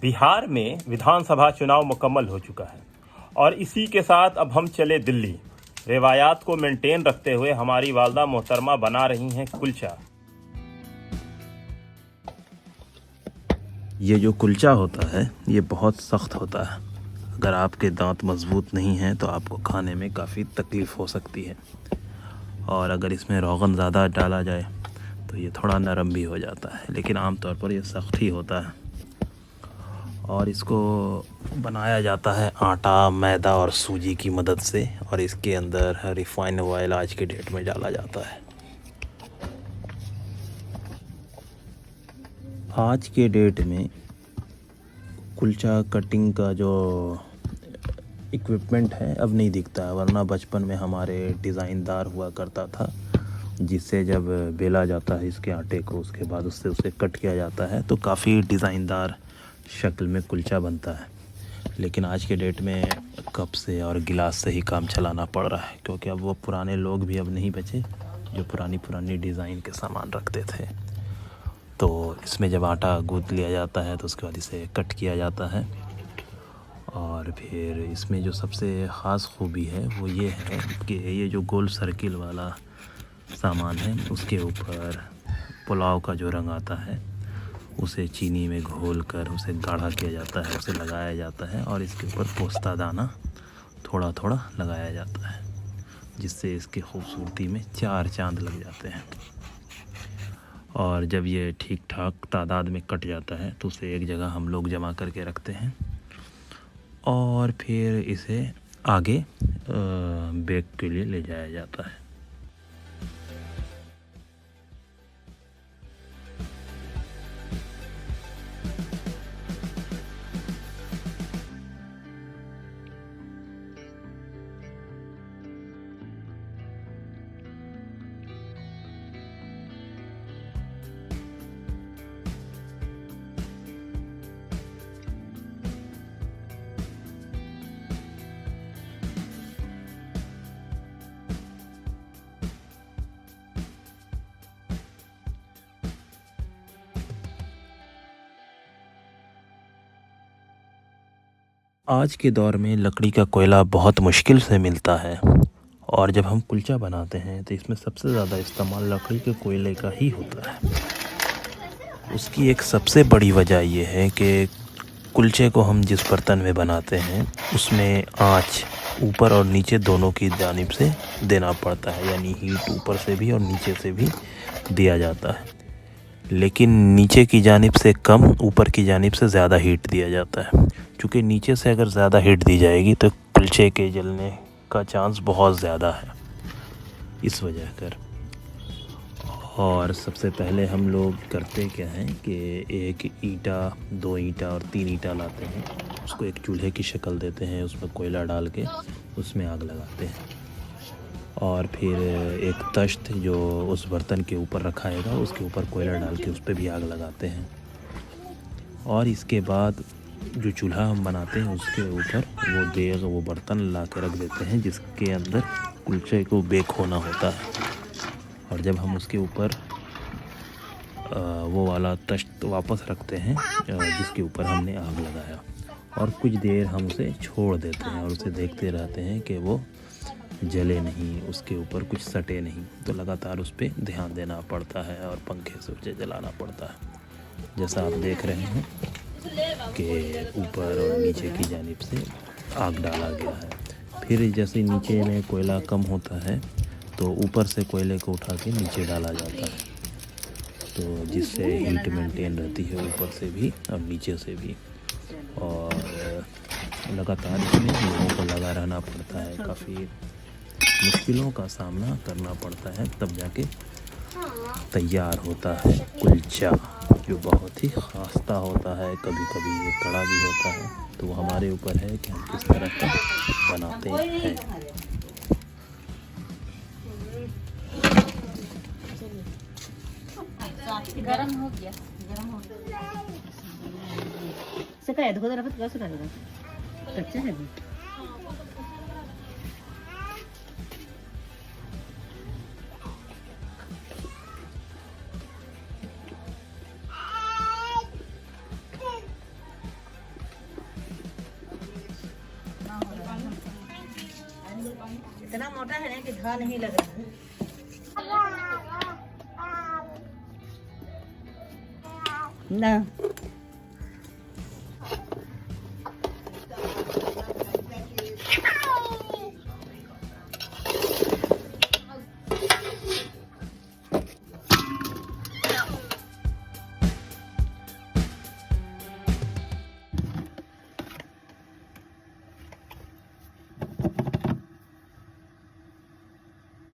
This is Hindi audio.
बिहार में विधानसभा चुनाव मुकम्मल हो चुका है और इसी के साथ अब हम चले दिल्ली। रिवायात को मेंटेन रखते हुए हमारी वालदा मोहतरमा बना रही हैं कुलचा। ये जो कुलचा होता है ये बहुत सख्त होता है। अगर आपके दांत मजबूत नहीं हैं तो आपको खाने में काफ़ी तकलीफ़ हो सकती है। और अगर इसमें रोगन ज़्यादा डाला जाए तो ये थोड़ा नरम भी हो जाता है, लेकिन आमतौर पर ये सख्त ही होता है। और इसको बनाया जाता है आटा, मैदा और सूजी की मदद से, और इसके अंदर रिफाइंड ऑयल आज के डेट में डाला जाता है। आज के डेट में कुलचा कटिंग का जो इक्विपमेंट है अब नहीं दिखता है, वरना बचपन में हमारे डिज़ाइनदार हुआ करता था, जिससे जब बेला जाता है इसके आटे को, उसके बाद उससे उसे कट किया जाता है तो काफ़ी डिज़ाइनदार शक्ल में कुलचा बनता है। लेकिन आज के डेट में कप से और गिलास से ही काम चलाना पड़ रहा है, क्योंकि अब वो पुराने लोग भी अब नहीं बचे जो पुरानी डिज़ाइन के सामान रखते थे। तो इसमें जब आटा गूँथ लिया जाता है तो उसके बाद इसे कट किया जाता है। और फिर इसमें जो सबसे ख़ास खूबी है वो ये है कि ये जो गोल सर्किल वाला सामान है उसके ऊपर पुलाव का जो रंग आता है उसे चीनी में घोल कर उसे गाढ़ा किया जाता है, उसे लगाया जाता है और इसके ऊपर पोस्ता दाना थोड़ा थोड़ा लगाया जाता है, जिससे इसकी खूबसूरती में 4 चांद लग जाते हैं। और जब ये ठीक ठाक तादाद में कट जाता है तो उसे एक जगह हम लोग जमा करके रखते हैं और फिर इसे आगे बेक के लिए ले जाया जाता है। आज के दौर में लकड़ी का कोयला बहुत मुश्किल से मिलता है, और जब हम कुलचा बनाते हैं तो इसमें सबसे ज़्यादा इस्तेमाल लकड़ी के कोयले का ही होता है। उसकी एक सबसे बड़ी वजह यह है कि कुलचे को हम जिस बर्तन में बनाते हैं उसमें आँच ऊपर और नीचे दोनों की जानिब से देना पड़ता है, यानी हीट ऊपर से भी और नीचे से भी दिया जाता है। लेकिन नीचे की जानिब से कम, ऊपर की जानिब से ज़्यादा हीट दिया जाता है। क्योंकि नीचे से अगर ज़्यादा हीट दी जाएगी तो कुलचे के जलने का चांस बहुत ज़्यादा है, इस वजह कर। और सबसे पहले हम लोग करते क्या हैं कि 1 ईंटा, 2 ईंटा और 3 ईंटा लाते हैं, उसको एक चूल्हे की शक्ल देते हैं, उसमें कोयला डाल के उसमें आग लगाते हैं। और फिर एक तश्त जो उस बर्तन के ऊपर रखाएगा उसके ऊपर कोयला डाल के उस पर भी आग लगाते हैं। और इसके बाद जो चूल्हा हम बनाते हैं उसके ऊपर वो बर्तन ला के रख देते हैं जिसके अंदर कुलचे को बेक होना होता है। और जब हम उसके ऊपर वो वाला तश्त वापस रखते हैं जिसके ऊपर हमने आग लगाया, और कुछ देर हम उसे छोड़ देते हैं और उसे देखते रहते हैं कि वो जले नहीं, उसके ऊपर कुछ सटे नहीं। तो लगातार उस पर ध्यान देना पड़ता है और पंखे से उसे जलाना पड़ता है। जैसा आप देख रहे हैं कि ऊपर और नीचे की जानिब से आग डाला गया है। फिर जैसे नीचे में कोयला कम होता है तो ऊपर से कोयले को उठा के नीचे डाला जाता है, तो जिससे हीट मेंटेन रहती है ऊपर से भी और नीचे से भी। और लगातार इसमें लोगों को लगा रहना पड़ता है, काफ़ी मुश्किलों का सामना करना पड़ता है, तब जाके तैयार होता है कुलचा, जो बहुत ही खास्ता होता है। कभी कभी ये कड़ा भी होता है, तो वो हमारे ऊपर है कि हम किस तरह का बनाते हैं। गरम हो गया, गरम हो गया। सकाळी धोदर आपण कसं करायचं? कच्चे आहे ना? इतना मोटा है ना कि धा नहीं लग रहा है। ना